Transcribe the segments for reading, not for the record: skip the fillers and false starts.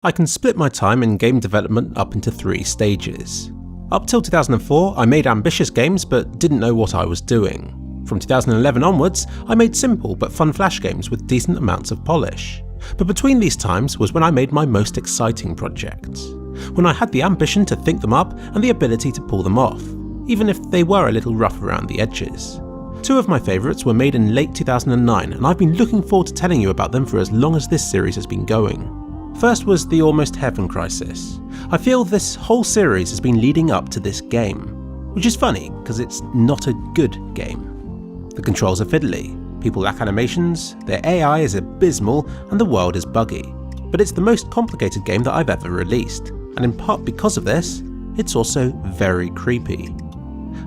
I can split my time in game development up into 3 stages. Up till 2004, I made ambitious games but didn't know what I was doing. From 2011 onwards, I made simple but fun flash games with decent amounts of polish. But between these times was when I made my most exciting projects. When I had the ambition to think them up and the ability to pull them off, even if they were a little rough around the edges. 2 of my favourites were made in late 2009 and I've been looking forward to telling you about them for as long as this series has been going. First was the Almost Heaven crisis. I feel this whole series has been leading up to this game, which is funny because it's not a good game. The controls are fiddly, people lack animations, their AI is abysmal and the world is buggy. But it's the most complicated game that I've ever released, and in part because of this, it's also very creepy.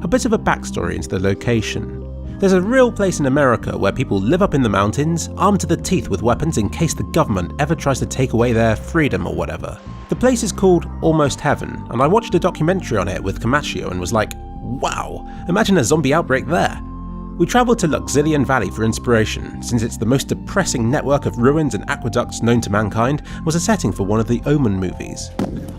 A bit of a backstory into the location. There's a real place in America where people live up in the mountains, armed to the teeth with weapons in case the government ever tries to take away their freedom or whatever. The place is called Almost Heaven, and I watched a documentary on it with Camacho and was like, wow, imagine a zombie outbreak there. We travelled to Luxillian Valley for inspiration, since it's the most depressing network of ruins and aqueducts known to mankind, was a setting for one of the Omen movies.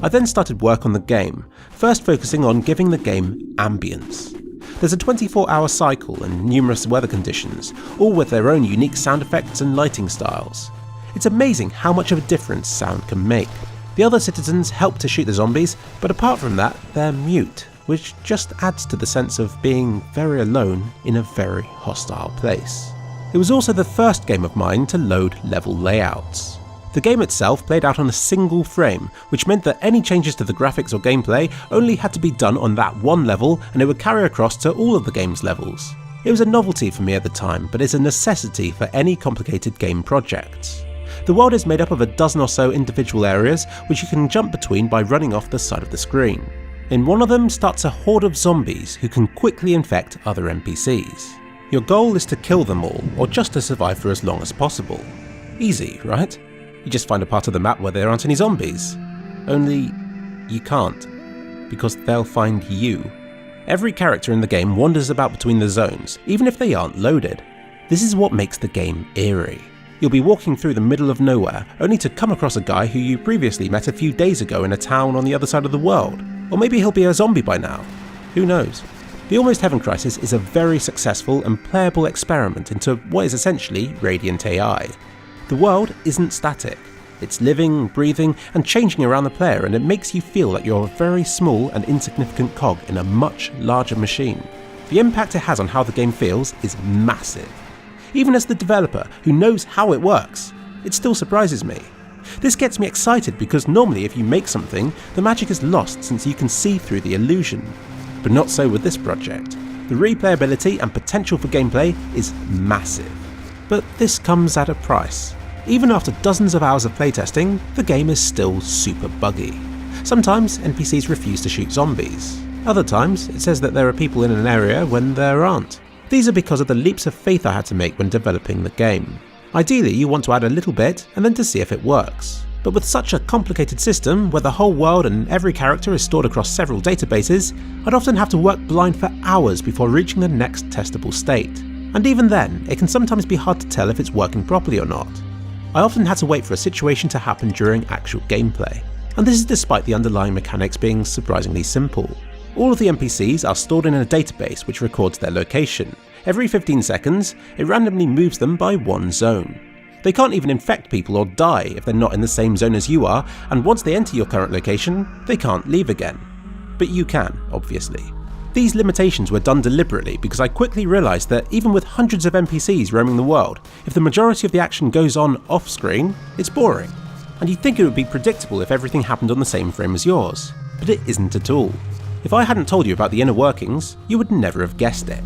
I then started work on the game, first focusing on giving the game ambience. There's a 24-hour cycle and numerous weather conditions, all with their own unique sound effects and lighting styles. It's amazing how much of a difference sound can make. The other citizens help to shoot the zombies, but apart from that, they're mute, which just adds to the sense of being very alone in a very hostile place. It was also the first game of mine to load level layouts. The game itself played out on a single frame, which meant that any changes to the graphics or gameplay only had to be done on that one level and it would carry across to all of the game's levels. It was a novelty for me at the time, but it's a necessity for any complicated game projects. The world is made up of a dozen or so individual areas which you can jump between by running off the side of the screen. In one of them starts a horde of zombies who can quickly infect other NPCs. Your goal is to kill them all, or just to survive for as long as possible. Easy, right? You just find a part of the map where there aren't any zombies. Only you can't, because they'll find you. Every character in the game wanders about between the zones, even if they aren't loaded. This is what makes the game eerie. You'll be walking through the middle of nowhere, only to come across a guy who you previously met a few days ago in a town on the other side of the world. Or maybe he'll be a zombie by now. Who knows? The Almost Heaven crisis is a very successful and playable experiment into what is essentially Radiant AI. The world isn't static. It's living, breathing, and changing around the player, and it makes you feel like you're a very small and insignificant cog in a much larger machine. The impact it has on how the game feels is massive. Even as the developer who knows how it works, it still surprises me. This gets me excited because normally if you make something, the magic is lost since you can see through the illusion. But not so with this project. The replayability and potential for gameplay is massive. But this comes at a price. Even after dozens of hours of playtesting, the game is still super buggy. Sometimes NPCs refuse to shoot zombies. Other times it says that there are people in an area when there aren't. These are because of the leaps of faith I had to make when developing the game. Ideally you want to add a little bit and then to see if it works. But with such a complicated system where the whole world and every character is stored across several databases, I'd often have to work blind for hours before reaching the next testable state. And even then, it can sometimes be hard to tell if it's working properly or not. I often had to wait for a situation to happen during actual gameplay, and this is despite the underlying mechanics being surprisingly simple. All of the NPCs are stored in a database which records their location. Every 15 seconds, it randomly moves them by one zone. They can't even infect people or die if they're not in the same zone as you are, and once they enter your current location, they can't leave again. But you can, obviously. These limitations were done deliberately because I quickly realised that even with hundreds of NPCs roaming the world, if the majority of the action goes on off-screen, it's boring. And you'd think it would be predictable if everything happened on the same frame as yours, but it isn't at all. If I hadn't told you about the inner workings, you would never have guessed it.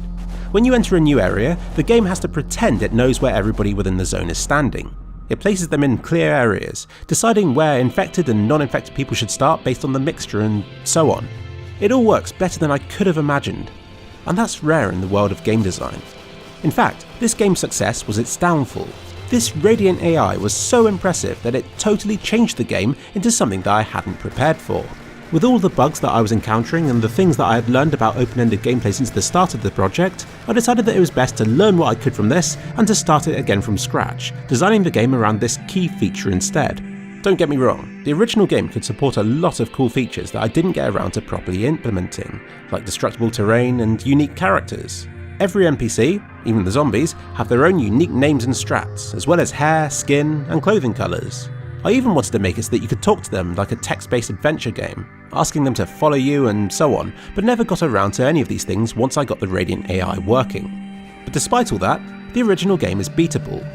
When you enter a new area, the game has to pretend it knows where everybody within the zone is standing. It places them in clear areas, deciding where infected and non-infected people should start based on the mixture and so on. It all works better than I could have imagined, and that's rare in the world of game design. In fact, this game's success was its downfall. This Radiant AI was so impressive that it totally changed the game into something that I hadn't prepared for. With all the bugs that I was encountering and the things that I had learned about open-ended gameplay since the start of the project, I decided that it was best to learn what I could from this and to start it again from scratch, designing the game around this key feature instead. Don't get me wrong, the original game could support a lot of cool features that I didn't get around to properly implementing, like destructible terrain and unique characters. Every NPC, even the zombies, have their own unique names and strats, as well as hair, skin, and clothing colours. I even wanted to make it so that you could talk to them like a text-based adventure game, asking them to follow you and so on, but never got around to any of these things once I got the Radiant AI working. But despite all that, the original game is beatable.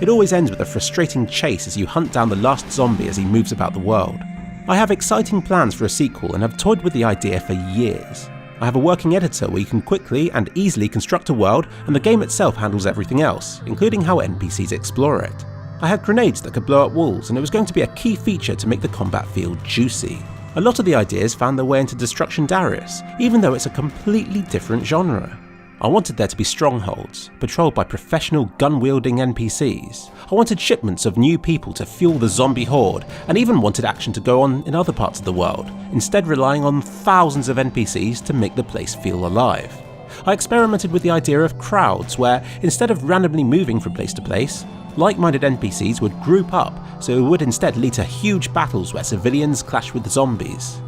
It always ends with a frustrating chase as you hunt down the last zombie as he moves about the world. I have exciting plans for a sequel and have toyed with the idea for years. I have a working editor where you can quickly and easily construct a world, and the game itself handles everything else, including how NPCs explore it. I had grenades that could blow up walls, and it was going to be a key feature to make the combat feel juicy. A lot of the ideas found their way into Destruction Darius, even though it's a completely different genre. I wanted there to be strongholds, patrolled by professional gun-wielding NPCs. I wanted shipments of new people to fuel the zombie horde, and even wanted action to go on in other parts of the world, instead relying on thousands of NPCs to make the place feel alive. I experimented with the idea of crowds, where instead of randomly moving from place to place, like-minded NPCs would group up, so it would instead lead to huge battles where civilians clash with zombies.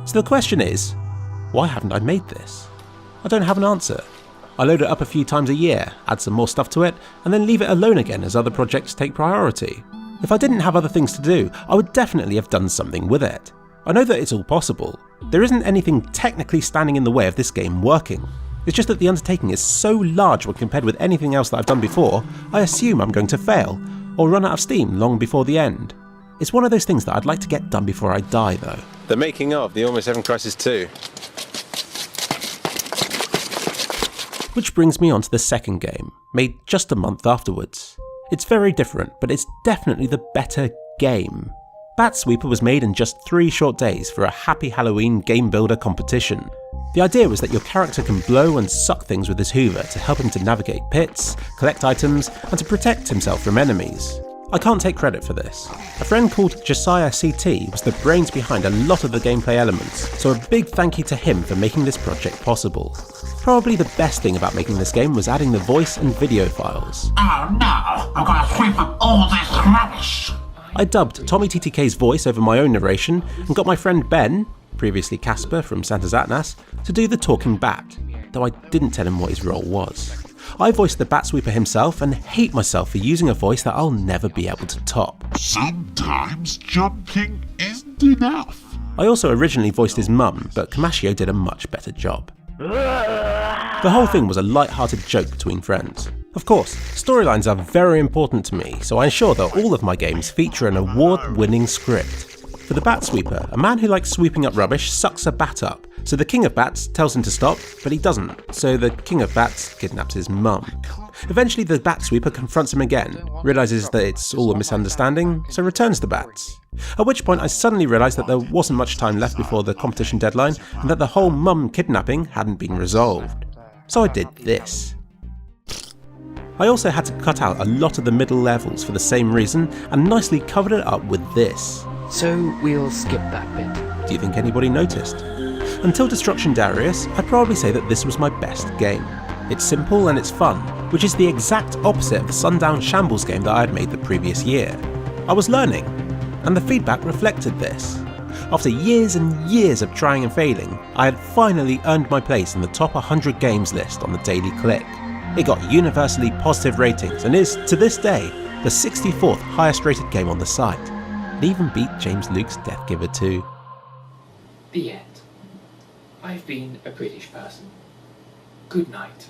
So the question is, why haven't I made this? I don't have an answer. I load it up a few times a year, add some more stuff to it, and then leave it alone again as other projects take priority. If I didn't have other things to do, I would definitely have done something with it. I know that it's all possible. There isn't anything technically standing in the way of this game working. It's just that the undertaking is so large when compared with anything else that I've done before, I assume I'm going to fail, or run out of steam long before the end. It's one of those things that I'd like to get done before I die though. The making of the Almost Heaven Crisis 2. Which brings me on to the second game, made just a month afterwards. It's very different, but it's definitely the better game. Bat Sweeper was made in just 3 short days for a Happy Halloween game builder competition. The idea was that your character can blow and suck things with his hoover to help him to navigate pits, collect items, and to protect himself from enemies. I can't take credit for this. A friend called Josiah CT was the brains behind a lot of the gameplay elements, so a big thank you to him for making this project possible. Probably the best thing about making this game was adding the voice and video files. Oh no, I'm gonna sweep up all this rubbish. I dubbed Tommy TTK's voice over my own narration and got my friend Ben, previously Casper from Santa's Atnas, to do the talking bat, though I didn't tell him what his role was. I voiced the Bat Sweeper himself and hate myself for using a voice that I'll never be able to top. Sometimes jumping isn't enough. I also originally voiced his mum, but Kamashio did a much better job. The whole thing was a light-hearted joke between friends. Of course, storylines are very important to me, so I ensure that all of my games feature an award-winning script. For the Bat Sweeper, a man who likes sweeping up rubbish sucks a bat up, so the King of Bats tells him to stop, but he doesn't, so the King of Bats kidnaps his mum. Eventually the Bat Sweeper confronts him again, realises that it's all a misunderstanding, so returns the bats. At which point I suddenly realised that there wasn't much time left before the competition deadline, and that the whole mum kidnapping hadn't been resolved. So I did this. I also had to cut out a lot of the middle levels for the same reason, and nicely covered it up with this. So we'll skip that bit. Do you think anybody noticed? Until Destruction Darius, I'd probably say that this was my best game. It's simple and it's fun, which is the exact opposite of the Sundown Shambles game that I had made the previous year. I was learning, and the feedback reflected this. After years and years of trying and failing, I had finally earned my place in the top 100 games list on the Daily Click. It got universally positive ratings and is, to this day, the 64th highest rated game on the site. It even beat James Luke's Deathgiver 2. The end. I've been a British person. Good night.